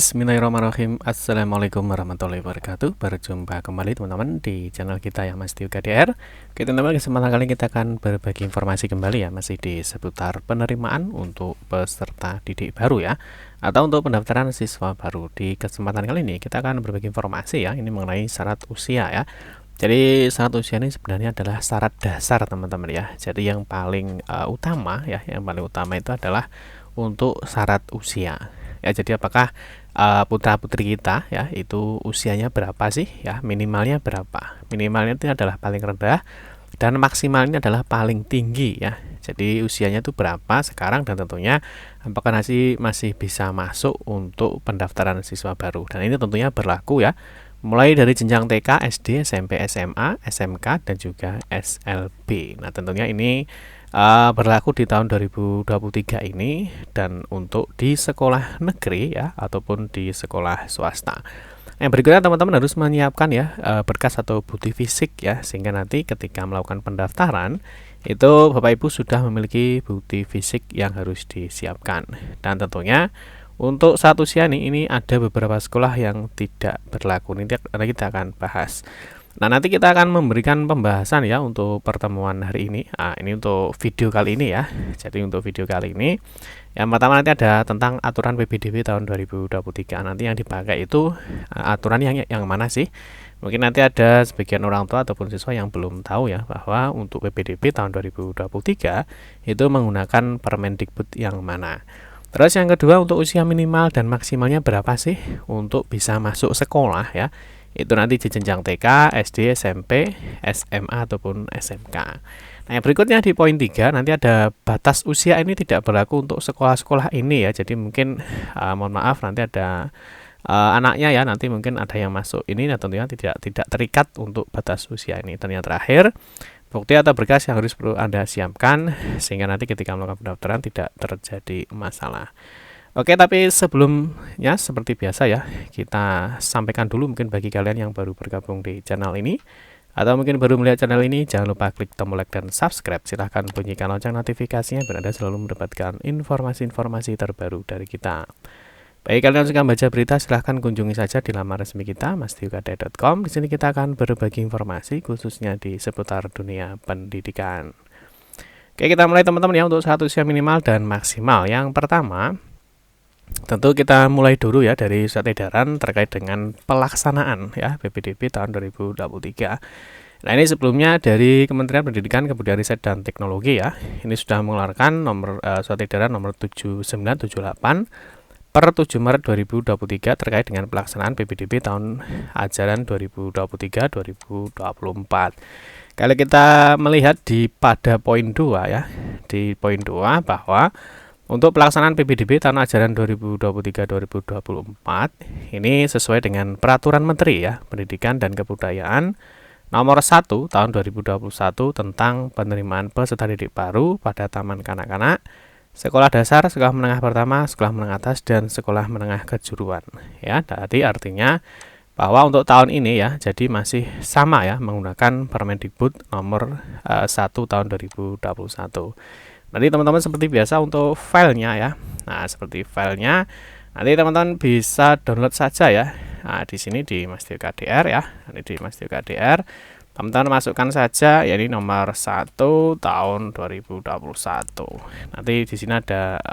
Bismillahirrahmanirrahim. Assalamualaikum warahmatullahi wabarakatuh. Berjumpa kembali teman-teman di channel kita yang Mas Tio KDR. Oke teman-teman, kesempatan kali ini kita akan berbagi informasi kembali ya, masih di seputar penerimaan untuk peserta didik baru ya, atau untuk pendaftaran siswa baru. Di kesempatan kali ini kita akan berbagi informasi ya, ini mengenai syarat usia ya. Jadi syarat usia ini sebenarnya adalah syarat dasar teman-teman ya. Jadi yang paling utama ya, yang paling utama itu adalah untuk syarat usia. Ya, jadi apakah putra-putri kita ya itu usianya berapa sih ya, minimalnya berapa? Minimalnya itu adalah paling rendah dan maksimalnya adalah paling tinggi ya. Jadi usianya itu berapa sekarang, dan tentunya apakah masih bisa masuk untuk pendaftaran siswa baru. Dan ini tentunya berlaku ya mulai dari jenjang TK, SD, SMP, SMA, SMK, dan juga SLB. Nah tentunya ini berlaku di tahun 2023 ini, dan untuk di sekolah negeri ya ataupun di sekolah swasta. Yang berikutnya teman-teman harus menyiapkan ya berkas atau bukti fisik ya, sehingga nanti ketika melakukan pendaftaran itu Bapak Ibu sudah memiliki bukti fisik yang harus disiapkan. Dan tentunya untuk saat usia ini ada beberapa sekolah yang tidak berlaku. Ini kita akan bahas. Nah, nanti kita akan memberikan pembahasan ya untuk pertemuan hari ini. Ini untuk video kali ini ya. Jadi untuk video kali ini yang pertama nanti ada tentang aturan PPDB tahun 2023. Nanti yang dipakai itu aturan yang mana sih? Mungkin nanti ada sebagian orang tua ataupun siswa yang belum tahu ya bahwa untuk PPDB tahun 2023 itu menggunakan Permendikbud yang mana. Terus yang kedua, untuk usia minimal dan maksimalnya berapa sih untuk bisa masuk sekolah ya. Itu nanti di jenjang TK, SD, SMP, SMA ataupun SMK. Nah, yang berikutnya di poin 3 nanti ada batas usia ini tidak berlaku untuk sekolah-sekolah ini ya. Jadi mungkin mohon maaf nanti ada anaknya ya, nanti mungkin ada yang masuk ini, nah tentunya tidak terikat untuk batas usia ini. Dan yang terakhir, bukti atau berkas yang harus perlu Anda siapkan sehingga nanti ketika melakukan pendaftaran tidak terjadi masalah. Oke, tapi sebelumnya seperti biasa ya, kita sampaikan dulu mungkin bagi kalian yang baru bergabung di channel ini atau mungkin baru melihat channel ini, jangan lupa klik tombol like dan subscribe. Silahkan bunyikan lonceng notifikasinya biar Anda selalu mendapatkan informasi-informasi terbaru dari kita. Baik, kalian suka baca berita, silahkan kunjungi saja di laman resmi kita mastiukade.com. Di sini kita akan berbagi informasi khususnya di seputar dunia pendidikan. Oke, kita mulai teman-teman ya untuk syarat usia minimal dan maksimal. Yang pertama, tentu kita mulai dulu ya dari surat edaran terkait dengan pelaksanaan ya PPDB tahun 2023. Nah, ini sebelumnya dari Kementerian Pendidikan, Kebudayaan, Riset, dan Teknologi ya. Ini sudah mengeluarkan surat edaran nomor 7978 per 7 Maret 2023 terkait dengan pelaksanaan PPDB tahun ajaran 2023-2024. Kalau kita melihat pada poin 2 ya, di poin 2 bahwa untuk pelaksanaan PPDB tahun ajaran 2023-2024 ini sesuai dengan Peraturan Menteri ya, Pendidikan dan Kebudayaan nomor 1 tahun 2021 tentang penerimaan peserta didik baru pada taman kanak-kanak, sekolah dasar, sekolah menengah pertama, sekolah menengah atas, dan sekolah menengah kejuruan. Ya, jadi artinya bahwa untuk tahun ini ya, jadi masih sama ya menggunakan Permendikbud nomor 1 tahun 2021. Nanti teman-teman seperti biasa untuk filenya ya. Nah, seperti filenya nanti teman-teman bisa download saja ya. Nah, di sini di Mas Tio KDR ya. Ini di Mas Tio KDR. Teman-teman masukkan saja ya, ini nomor 1 tahun 2021. Nanti di sini ada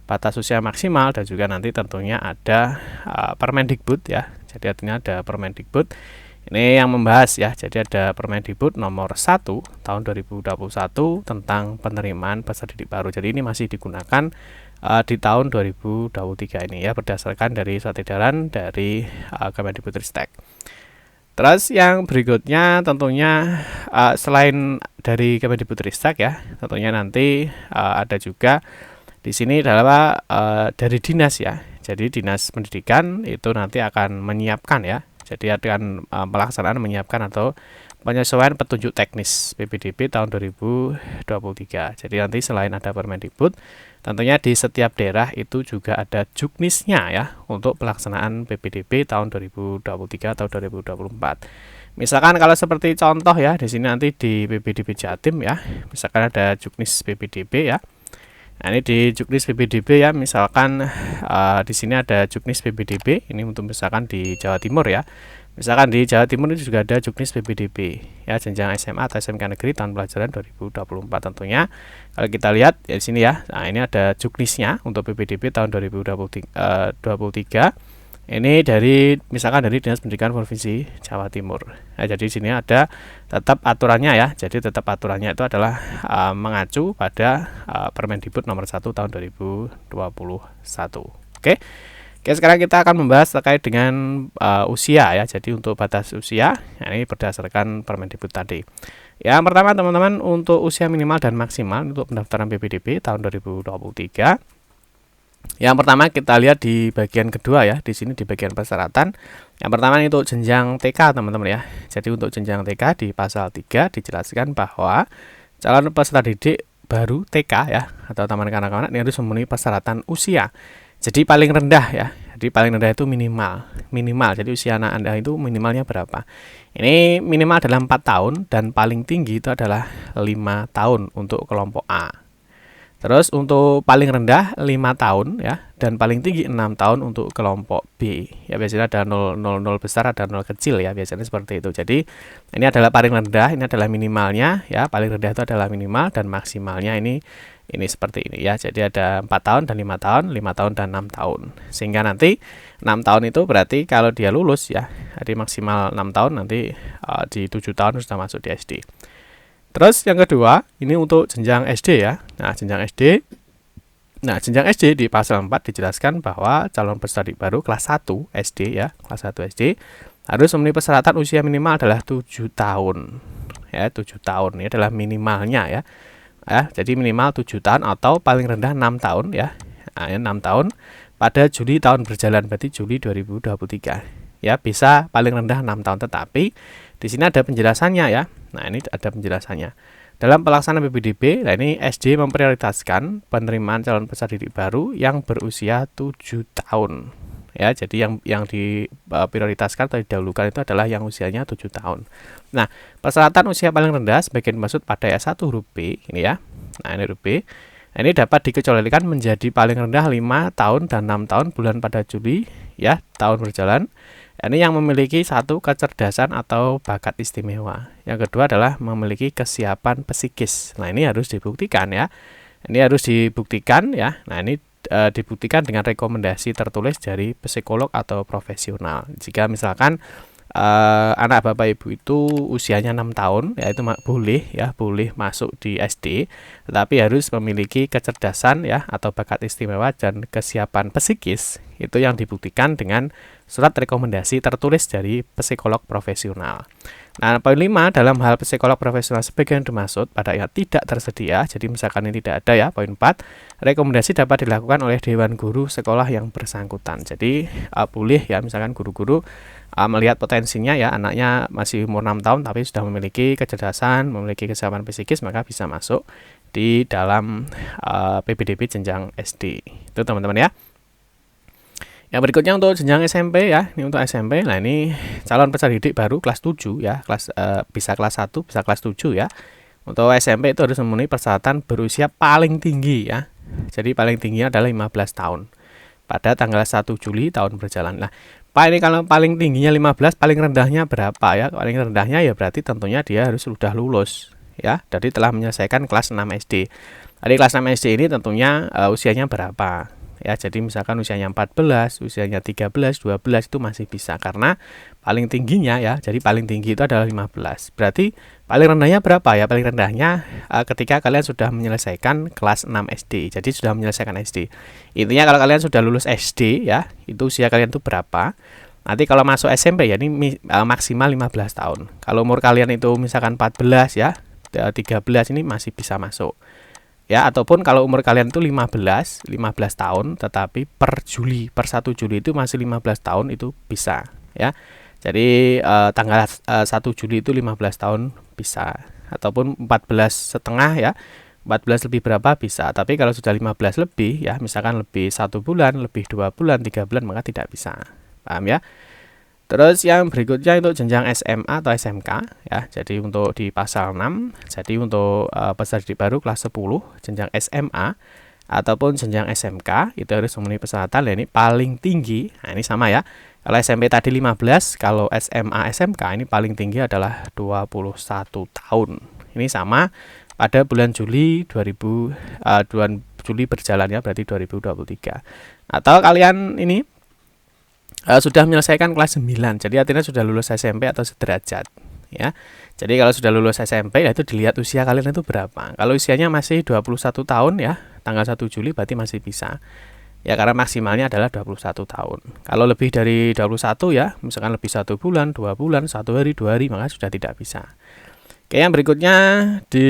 batas usia maksimal, dan juga nanti tentunya ada Permendikbud ya. Jadi artinya ada Permendikbud ini yang membahas ya. Jadi ada Permendikbud nomor 1 tahun 2021 tentang penerimaan peserta didik baru. Jadi ini masih digunakan di tahun 2023 ini ya, berdasarkan dari surat edaran dari Kemendikbudristek. Terus yang berikutnya tentunya selain dari Kemendikbudristek ya, tentunya nanti ada juga di sini adalah dari dinas ya. Jadi dinas pendidikan itu nanti akan menyiapkan ya. Jadi akan pelaksanaan menyiapkan atau penyesuaian petunjuk teknis PPDB tahun 2023. Jadi nanti selain ada Permendikbud, tentunya di setiap daerah itu juga ada juknisnya ya untuk pelaksanaan PPDB tahun 2023 atau 2024. Misalkan kalau seperti contoh ya, di sini nanti di PPDB Jatim ya, misalkan ada juknis PPDB ya. Nah, ini di Juknis PPDB ya, misalkan di sini ada Juknis PPDB, ini untuk misalkan di Jawa Timur ya. Misalkan di Jawa Timur ini juga ada Juknis PPDB ya, jenjang SMA atau SMK negeri tahun pelajaran 2024 tentunya. Kalau kita lihat ya di sini ya. Nah, ini ada Juknisnya untuk PPDB tahun 2023. Ini dari misalkan dari Dinas Pendidikan Provinsi Jawa Timur. Nah, jadi di sini ada tetap aturannya ya. Jadi tetap aturannya itu adalah mengacu pada Permendikbud nomor 1 tahun 2021. Oke. Oke, sekarang kita akan membahas terkait dengan usia ya. Jadi untuk batas usia, ini berdasarkan Permendikbud tadi. Yang pertama teman-teman, untuk usia minimal dan maksimal untuk pendaftaran PPDB tahun 2023. Yang pertama kita lihat di bagian kedua ya, di sini di bagian persyaratan. Yang pertama ini untuk jenjang TK teman-teman ya. Jadi untuk jenjang TK di pasal 3 dijelaskan bahwa calon peserta didik baru TK ya atau taman kanak-kanak ini harus memenuhi persyaratan usia. Jadi paling rendah ya. Jadi paling rendah itu minimal. Jadi usia anak Anda itu minimalnya berapa? Ini minimal adalah 4 tahun dan paling tinggi itu adalah 5 tahun untuk kelompok A. Terus untuk paling rendah 5 tahun ya dan paling tinggi 6 tahun untuk kelompok B. Ya biasanya ada 0 besar, ada 0 kecil ya, biasanya seperti itu. Jadi ini adalah paling rendah, ini adalah minimalnya ya. Paling rendah itu adalah minimal dan maksimalnya ini seperti ini ya. Jadi ada 4 tahun dan 5 tahun, 5 tahun dan 6 tahun. Sehingga nanti 6 tahun itu berarti kalau dia lulus ya, jadi maksimal 6 tahun nanti di 7 tahun sudah masuk di SD. Terus yang kedua, ini untuk jenjang SD ya. Nah, jenjang SD. Nah, jenjang SD di pasal 4 dijelaskan bahwa calon peserta didik baru kelas 1 SD ya, kelas 1 SD harus memenuhi persyaratan usia minimal adalah 7 tahun. Ya, 7 tahun ini adalah minimalnya ya. Jadi minimal 7 tahun atau paling rendah 6 tahun ya. Nah, 6 tahun pada Juli tahun berjalan, berarti Juli 2023. Ya, bisa paling rendah 6 tahun, tetapi di sini ada penjelasannya ya. Nah, ini ada penjelasannya. Dalam pelaksanaan PPDB, nah ini SD memprioritaskan penerimaan calon peserta didik baru yang berusia 7 tahun. Ya, jadi yang diprioritaskan atau didahulukan itu adalah yang usianya 7 tahun. Nah, persyaratan usia paling rendah sebagian dimaksud pada S1 huruf B ini ya. Nah, ini huruf B. Nah, ini dapat dikecualikan menjadi paling rendah 5 tahun dan 6 tahun bulan pada Juli ya, tahun berjalan. Ini yang memiliki satu kecerdasan atau bakat istimewa. Yang kedua adalah memiliki kesiapan psikis. Nah, ini harus dibuktikan ya. Ini harus dibuktikan ya. Nah, ini dibuktikan dengan rekomendasi tertulis dari psikolog atau profesional. Jika misalkan anak Bapak Ibu itu usianya 6 tahun, ya itu boleh masuk di SD, tetapi harus memiliki kecerdasan ya atau bakat istimewa dan kesiapan psikis. Itu yang dibuktikan dengan surat rekomendasi tertulis dari psikolog profesional. Nah, poin 5 dalam hal psikolog profesional sebagian dimaksud pada yang tidak tersedia. Jadi misalkan ini tidak ada ya. Poin 4, rekomendasi dapat dilakukan oleh dewan guru sekolah yang bersangkutan. Jadi boleh ya misalkan guru-guru melihat potensinya ya, anaknya masih umur 6 tahun tapi sudah memiliki kecerdasan, memiliki kesiapan psikis, maka bisa masuk di dalam PPDB jenjang SD. Itu teman-teman ya. Yang berikutnya untuk jenjang SMP ya. Ini untuk SMP. Nah, ini calon peserta didik baru kelas 7 ya, bisa kelas 1, bisa kelas 7 ya. Untuk SMP itu harus memenuhi persyaratan berusia paling tinggi ya. Jadi paling tingginya adalah 15 tahun. Pada tanggal 1 Juli tahun berjalan. Nah, Pak, ini kalau paling tingginya 15, paling rendahnya berapa ya? Paling rendahnya ya berarti tentunya dia harus sudah lulus ya. Jadi telah menyelesaikan kelas 6 SD. Jadi kelas 6 SD ini tentunya usianya berapa? Ya, jadi misalkan usianya 14, usianya 13, 12 itu masih bisa karena paling tingginya ya. Jadi paling tinggi itu adalah 15. Berarti paling rendahnya berapa ya? Paling rendahnya ketika kalian sudah menyelesaikan kelas 6 SD. Jadi sudah menyelesaikan SD. Intinya kalau kalian sudah lulus SD ya, itu usia kalian itu berapa? Nanti kalau masuk SMP ya ini maksimal 15 tahun. Kalau umur kalian itu misalkan 14 ya, 13 ini masih bisa masuk. Ya, ataupun kalau umur kalian itu 15 tahun tetapi per 1 Juli itu masih 15 tahun itu bisa ya. Jadi tanggal 1 Juli itu 15 tahun bisa, ataupun 14,5 ya. 14 lebih berapa bisa, tapi kalau sudah 15 lebih ya, misalkan lebih 1 bulan, lebih 2 bulan, 3 bulan maka tidak bisa. Paham ya? Terus yang berikutnya untuk jenjang SMA atau SMK ya. Jadi untuk di pasal 6, jadi untuk peserta didik baru kelas 10 jenjang SMA ataupun jenjang SMK itu harus memenuhi persyaratan. Ini paling tinggi. Nah, ini sama ya. Kalau SMP tadi 15, kalau SMA SMK ini paling tinggi adalah 21 tahun. Ini sama pada bulan Juli 2000 Juli berjalan ya, berarti 2023. Atau kalian ini sudah menyelesaikan kelas 9, jadi artinya sudah lulus SMP atau sederajat ya. Jadi kalau sudah lulus SMP ya itu dilihat usia kalian itu berapa. Kalau usianya masih 21 tahun ya, tanggal 1 Juli berarti masih bisa. Ya karena maksimalnya adalah 21 tahun. Kalau lebih dari 21 ya, misalkan lebih 1 bulan, 2 bulan, 1 hari, 2 hari, maka sudah tidak bisa. Oke, yang berikutnya di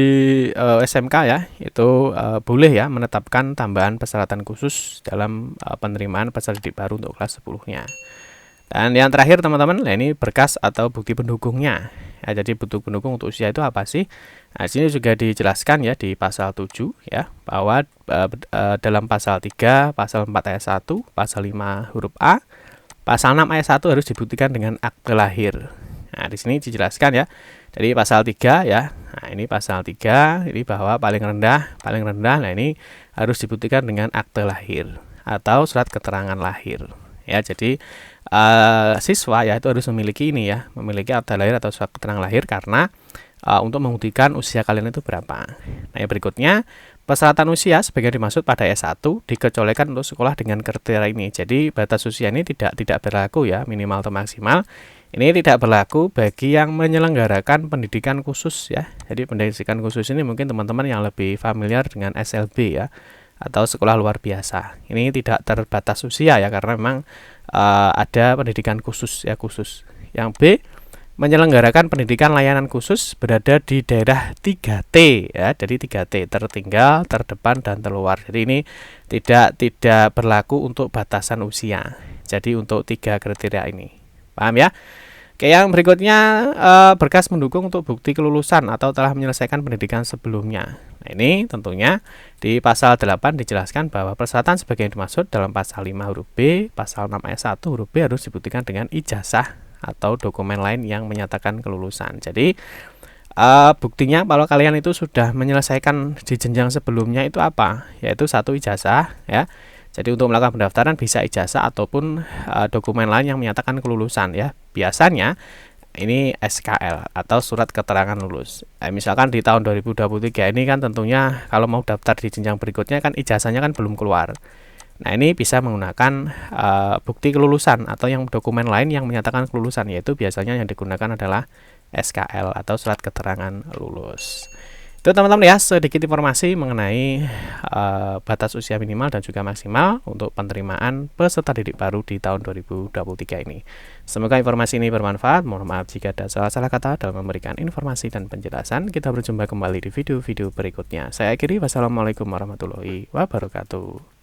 SMK ya, itu boleh ya menetapkan tambahan persyaratan khusus dalam penerimaan peserta didik baru untuk kelas 10-nya. Dan yang terakhir teman-teman, nah ini berkas atau bukti pendukungnya. Ya, jadi bukti pendukung untuk usia itu apa sih? Nah, sini juga dijelaskan ya di pasal 7 ya, bahwa dalam pasal 3, pasal 4 ayat 1, pasal 5 huruf A, pasal 6 ayat 1 harus dibuktikan dengan akte lahir. Nah, di sini dijelaskan ya. Jadi pasal 3 ya. Nah, ini pasal 3 ini bahwa paling rendah. Nah ini harus dibuktikan dengan akte lahir atau surat keterangan lahir. Ya, jadi siswa ya itu harus memiliki ini ya, memiliki akte lahir atau surat keterangan lahir karena untuk membuktikan usia kalian itu berapa. Nah, yang berikutnya persyaratan usia sebagian dimaksud pada S1 dikecualikan untuk sekolah dengan kriteria ini. Jadi batas usia ini tidak berlaku ya, minimal atau maksimal. Ini tidak berlaku bagi yang menyelenggarakan pendidikan khusus ya. Jadi pendidikan khusus ini mungkin teman-teman yang lebih familiar dengan SLB ya, atau sekolah luar biasa. Ini tidak terbatas usia ya, karena memang ada pendidikan khusus ya, khusus. Yang B, menyelenggarakan pendidikan layanan khusus berada di daerah 3T ya. Jadi 3T, tertinggal, terdepan, dan terluar. Jadi ini tidak berlaku untuk batasan usia. Jadi untuk 3 kriteria ini. Paham ya? Oke, yang berikutnya berkas mendukung untuk bukti kelulusan atau telah menyelesaikan pendidikan sebelumnya. Nah, ini tentunya di pasal 8 dijelaskan bahwa persyaratan sebagai yang dimaksud dalam pasal 5 huruf B, pasal 6 ayat 1 huruf B harus dibuktikan dengan ijazah atau dokumen lain yang menyatakan kelulusan. Jadi buktinya kalau kalian itu sudah menyelesaikan di jenjang sebelumnya itu apa? Yaitu 1 ijazah ya. Jadi untuk melakukan pendaftaran bisa ijazah ataupun dokumen lain yang menyatakan kelulusan ya. Biasanya ini SKL atau surat keterangan lulus. Misalkan di tahun 2023 ini kan tentunya kalau mau daftar di jenjang berikutnya kan ijazahnya kan belum keluar. Nah, ini bisa menggunakan bukti kelulusan atau yang dokumen lain yang menyatakan kelulusan, yaitu biasanya yang digunakan adalah SKL atau surat keterangan lulus. Itu teman-teman ya, sedikit informasi mengenai batas usia minimal dan juga maksimal untuk penerimaan peserta didik baru di tahun 2023 ini. Semoga informasi ini bermanfaat. Mohon maaf jika ada salah-salah kata dalam memberikan informasi dan penjelasan. Kita berjumpa kembali di video-video berikutnya. Saya akhiri, wassalamualaikum warahmatullahi wabarakatuh.